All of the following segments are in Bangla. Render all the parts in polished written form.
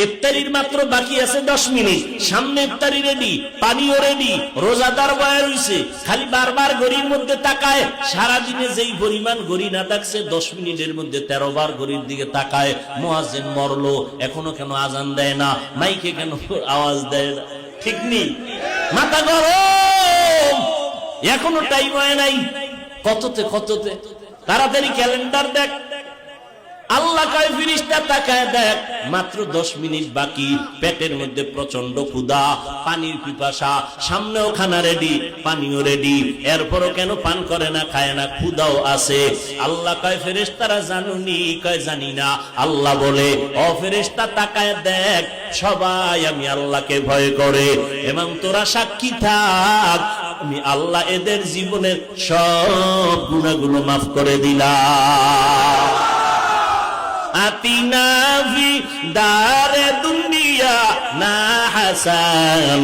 ইফতারির মাত্র বাকি আছে 10 মিনিট, সামনে ইফতারি রেডি, পানিও রেডি, রোজাদার বয়া রইছে, খালি বারবার ঘড়ির মধ্যে তাকায়। সারা দিনে যেই পরিমাণ ঘড়ি না থাকছে 10 মিনিটের মধ্যে 13 বার ঘড়ির দিকে তাকায়। মুয়াজ্জিন মরলো, এখনো কেন আজান দেয় না, মাইকে কেন আওয়াজ দেয় না? ঠিক নেই, মাথা গরম, এখনো টাইম হয় নাই। কততে তাড়াতাড়ি ক্যালেন্ডার দেখ। আল্লাহ কয় ফেরেশতা তাকায় দেখ, মাত্র 10 মিনিট বাকি, পেটের মধ্যে প্রচন্ড ক্ষুধা, পানির পিপাসা, সামনেও খানা রেডি, পানিও রেডি, এরপরও কেন পান করে না, খায় না, ক্ষুধাও আছে। আল্লাহ কয় ফেরেশতারা জানুনি? কয় জানি না। আল্লাহ বলে, ও ফেরেশতা তাকায় দেখ, সবাই আমি আল্লাহকে ভয় করে, এবং তোরা সাক্ষী থাক, আমি আল্লাহ এদের জীবনের সব গুনাহগুলো মাফ করে দিলাম। আতিনা ফি দারে দুনিয়া না হাসান,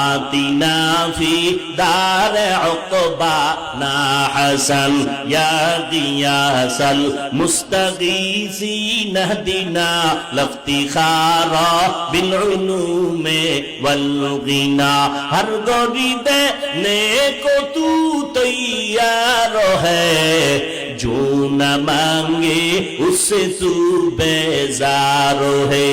আতিনা ফি দারে উকবা না হাসান, ইয়া গিয়াসাল মুস্তাগীসিন হদিনা লফতিখারা বিল উলুমে ওয়াল গিনা, হর গরিবে নেকো তু তৈয়ার হ্যায়, जो न मांगे उससे तू बेजार है।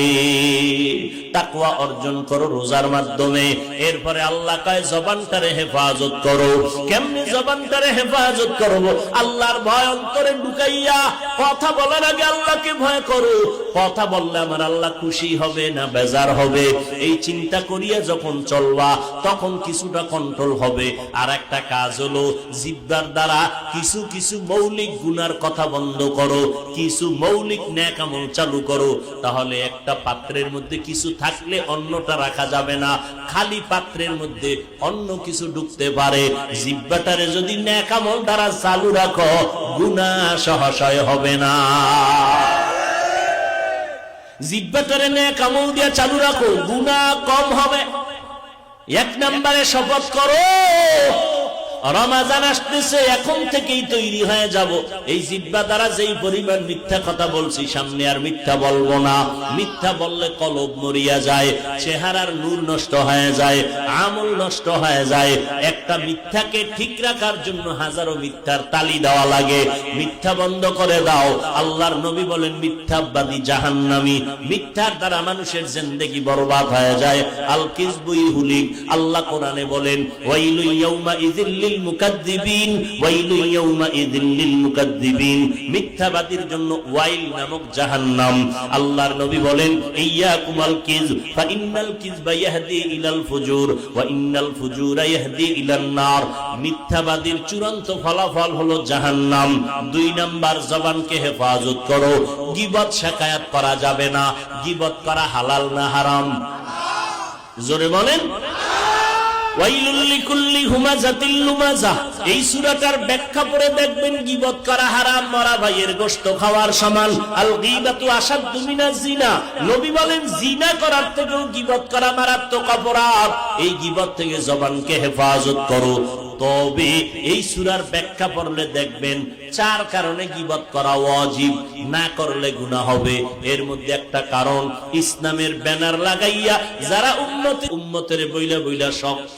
তাকওয়া অর্জন করো রোজার মাধ্যমে। এরপরে আল্লাহ কয় জবানটারে হেফাজত করো। কেমনে জবানটারে হেফাজত করব? আল্লাহর ভয় অন্তরে ঢুকাইয়া কথা বলার আগে আল্লাহকে ভয় করো। কথা বললে আমার আল্লাহ খুশি হবে না বেজার হবে, এই চিন্তা করিয়া যখন চলবা তখন কিছুটা কন্ট্রোল হবে। আর একটা কাজ হলো জিহ্বার দ্বারা কিছু কিছু মৌলিক গুনার কথা বন্ধ করো, কিছু মৌলিক নেক আমল চালু করো। তাহলে একটা পাত্রের মধ্যে কিছু থাকলে অন্যটা রাখা যাবে না, খালি পাত্রের মধ্যে অন্য কিছু ঢুকতে পারে। জিহ্বাটারে যদি নেক আমল দ্বারা চালু রাখো, গুনাহ সহজে হবে না। জিহ্বাটারে নেক আমল দিয়ে চালু রাখো, গুনাহ কম হবে। এক নম্বরে শপথ করো, রমাজান আসতেছে, এখন থেকেই তৈরি হয়ে যাব, এই জিহ্বা দ্বারা যেই পরিমাণ মিথ্যা কথা বলছি সামনে আর মিথ্যা বলবো না। মিথ্যা বললে কলব মরিয়া যায়, চেহারার নূর নষ্ট হয়ে যায়, আমল নষ্ট হয়ে যায়। একটা মিথ্যাকে ঠিক রাখার জন্য হাজারো মিথ্যার তালি দেওয়া লাগে। মিথ্যা বন্ধ করে দাও। আল্লাহর নবী বলেন মিথ্যাবাদী জাহান্নামী। মিথ্যার দ্বারা মানুষের জিন্দেগি বরবাদ হয়ে যায়। আল কিযবু ইহুলিক। আল্লাহ কোরআনে বলেন ওয়াইলু ইয়াউমা ইযিল মুকাদ্দিবিন, ওয়াইলু ইয়াউমাইযিল লিল মুকাদ্দিবিন। মিথ্যাবাদীর জন্য ওয়াইল নামক জাহান্নাম। আল্লাহর নবী বলেন ইয়াকুমাল কিযব ফা ইন্নাল কিযবা ইয়াহদি ইলাল ফুজুর ওয়া ইন্নাল ফুজুরা ইয়াহদি ইলান নার। মিথ্যাবাদীর চূড়ান্ত ফলাফল হলো জাহান্নাম। 2 নাম্বার, জবানকে হেফাজত করো। গীবত শিকায়াত করা যাবে না। গীবত করা হালাল না হারাম? জোরে বলেন। ওয়াইলুল লিকুল্লি হুমাযাতিল লুমাযাহ। এই সূরাটার ব্যাখ্যা পড়ে দেখবেন গীবত করা হারাম, মরা ভাইয়ের গোশত খাওয়ার সমান। আল গীবাতু আশাদ্দু মিনাজ জিনা। নবী বলেন জিনা করার থেকেও গীবত করা মারাত্মক অপরাধ। এই গীবত থেকে জবানকে হেফাজত করো। তবে এই সূরার ব্যাখ্যা পড়লে দেখবেন 4 কারণে গীবত করা ওয়াজিব, না করলে গুনাহ হবে। এর মধ্যে একটা কারণ, ইসলামের ব্যানার লাগাইয়া যারা উম্মতের বইলা বইলা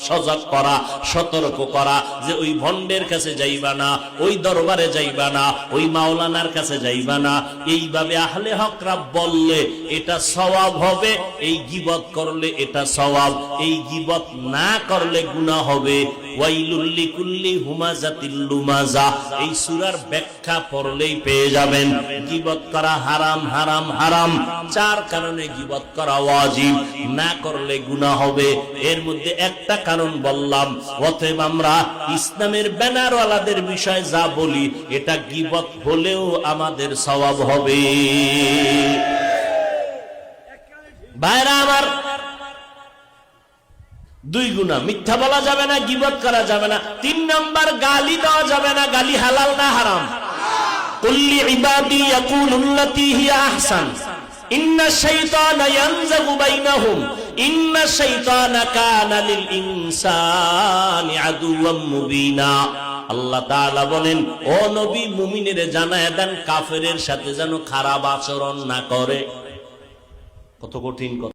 সজাগ করা, সতর্ক করা যে ওই ভণ্ডের কাছে যাইবা না, ওই দরবারে যাইবা না, ওই মাওলানার কাছে যাইবা না। এইভাবে আহলে হকরা বললে এটা সওয়াব হবে, এই গীবত করলে এটা সওয়াব, এই গীবত না করলে গুনাহ হবে। ওয়াইলুল লিকুল্লি হুমাযাতিল লুমাযা। এই সূরার ব্যাখ্যা পড়লেই পেয়ে যাবেন গীবত করা হারাম হারাম হারাম। 4 কারণে গীবত করা ওয়াজিব, না করলে গুনাহ হবে। এর মধ্যে একটা কারণ বললাম। অতএব আমরা ইসলামের ব্যানারওয়ালাদের বিষয়ে যা বলি এটা গীবত হলেও আমাদের সওয়াব হবে। ভাইরা আমার, 2 গুনাহ, মিথ্যা বলা যাবে না, গীবত করা যাবে না। 3 নাম্বার, গালি দেওয়া যাবে না। গালি হালাল না হারাম? কুল্লি ইবাদি ইয়াকুলুল্লাতী হিয়া আহসান ইন্নাশ শাইতানা ইয়ানযাগু বাইনাহুম ইন্নাশ শাইতানা কানা লিল ইনসানি আদুওয়াম মুবিনা। আল্লাহ তাআলা বলেন, ও নবী, মুমিনের জানায়া দেন কাফেরের সাথে যেন খারাপ আচরণ না করে। কত কঠিন কথা।